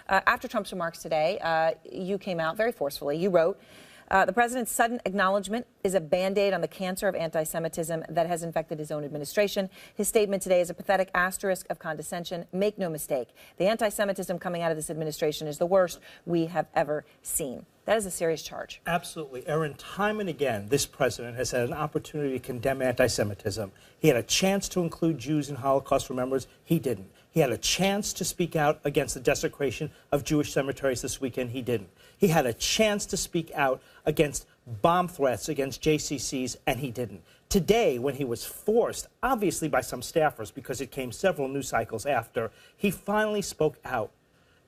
After Trump's remarks today, you came out very forcefully. You wrote, the president's sudden acknowledgement is a Band-Aid on the cancer of anti-Semitism that has infected his own administration. His statement today is a pathetic asterisk of condescension. Make no mistake, the anti-Semitism coming out of this administration is the worst we have ever seen. That is a serious charge. Absolutely. Erin, time and again, this president has had an opportunity to condemn anti-Semitism. He had a chance to include Jews and Holocaust remembrers. He didn't. He had a chance to speak out against the desecration of Jewish cemeteries this weekend. He didn't. He had a chance to speak out against bomb threats against JCCs, and he didn't. Today, when he was forced, obviously by some staffers, because it came several news cycles after, he finally spoke out.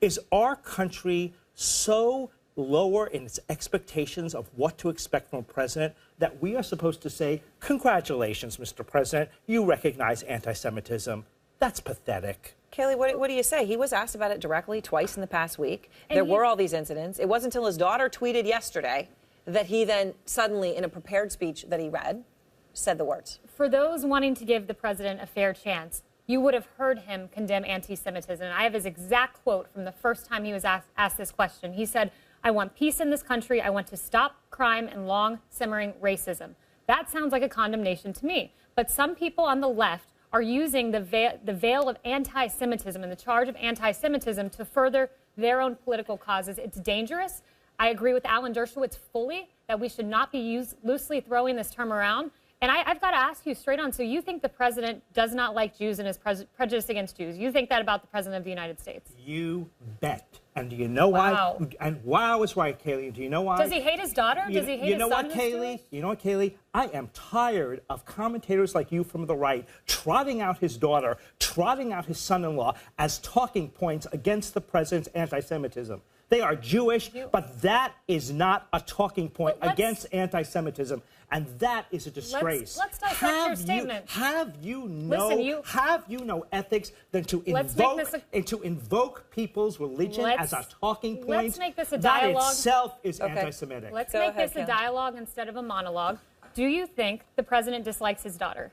Is our country so lower in its expectations of what to expect from a president that we are supposed to say, congratulations, Mr. President, you recognize anti-Semitism? That's pathetic. Kayleigh, what do you say? He was asked about it directly twice in the past week. There were all these incidents. It wasn't until his daughter tweeted yesterday that he then suddenly, in a prepared speech that he read, said the words. For those wanting to give the president a fair chance, you would have heard him condemn anti-Semitism. And I have his exact quote from the first time he was asked this question. He said, "I want peace in this country. I want to stop crime and long simmering racism." That sounds like a condemnation to me. But some people on the left are using the veil of anti-Semitism and the charge of anti-Semitism to further their own political causes. It's dangerous. I agree with Alan Dershowitz fully that we should not be loosely throwing this term around. And I've got to ask you straight on, so you think the president does not like Jews and is prejudiced against Jews? You think that about the president of the United States? You bet. And do you know why? Wow. And wow is right, Kayleigh. Do you know why? Does he hate his daughter? Does he hate his son? You know what, Kayleigh? I am tired of commentators like you from the right trotting out his daughter, trotting out his son-in-law as talking points against the president's anti-Semitism. They are Jewish, but that is not a talking point against anti-Semitism, and that is a disgrace. Let's dissect your statement. Have you no ethics than to invoke people's religion as a talking point? Let's make this a dialogue. That itself is anti-Semitic. Let's make this a dialogue instead of a monologue. Do you think the president dislikes his daughter?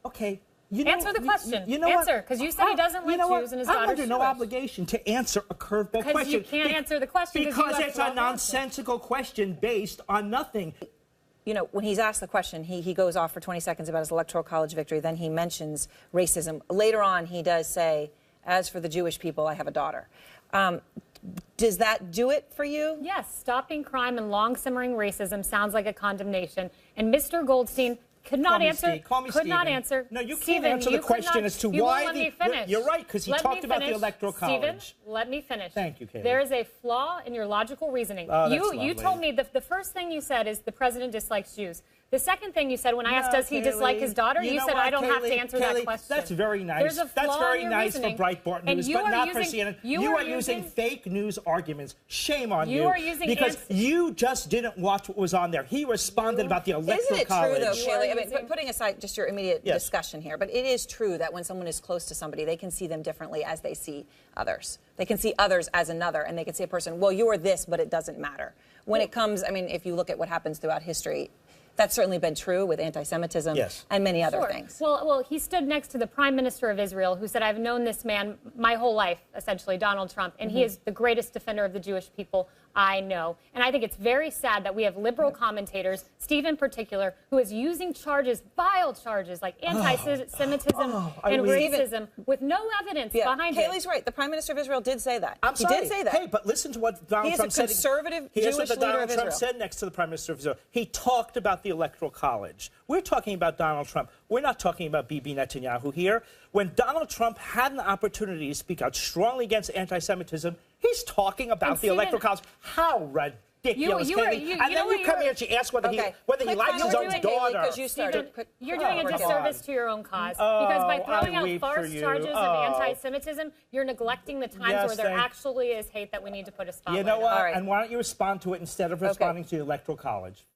Okay. Answer the question. Answer, because you said he doesn't like Jews and his daughter's I'm under no obligation to answer a curveball question. Because you can't answer the question. Because it's a nonsensical question based on nothing. You know, when he's asked the question, he goes off for 20 seconds about his Electoral College victory. Then he mentions racism. Later on, he does say, as for the Jewish people, I have a daughter. Does that do it for you? Yes. Stopping crime and long simmering racism sounds like a condemnation. And Mr. Goldstein could not answer. Could not answer. No, you can't answer the question as to why the. You're right, because he talked about the Electoral College. Stephen, let me finish. Thank you, Kayleigh. There is a flaw in your logical reasoning. You told me the first thing you said is the president dislikes Jews. The second thing you said when I asked, does he dislike his daughter? You said, I don't have to answer that question. That's very nice. That's very nice for Breitbart News, but not for CNN. You are using fake news arguments. Shame on you. Because you just didn't watch what was on there. He responded about the Electoral College. Isn't it true, though, Kayleigh? I mean, putting aside just your immediate discussion here, but it is true that when someone is close to somebody, they can see them differently as they see others. They can see others as another, and they can see a person, well, you are this, but it doesn't matter. When it comes, I mean, if you look at what happens throughout history, that's certainly been true with anti-Semitism and many other things. Well, he stood next to the Prime Minister of Israel, who said, I've known this man my whole life, essentially, Donald Trump, and he is the greatest defender of the Jewish people I know. And I think it's very sad that we have liberal commentators, Steve in particular, who is using charges, vile charges, like anti-Semitism and racism, with no evidence behind it. Kayleigh's right. The Prime Minister of Israel did say that. He did say that. Hey, but listen to what Donald Trump said. He is a conservative Jewish leader of Israel. Donald Trump said next to the Prime Minister of Israel. He talked about the Electoral College. We're talking about Donald Trump. We're not talking about Bibi Netanyahu here. When Donald Trump had an opportunity to speak out strongly against anti-Semitism, he's talking about the Electoral College. How ridiculous, Kayleigh. And then you come here and she asks whether he likes his own daughter. You're doing a disservice to your own cause. Because by throwing out farce charges of anti-Semitism, you're neglecting the times where there actually is hate that we need to put a spotlight on. You know what? And why don't you respond to it instead of responding to the Electoral College?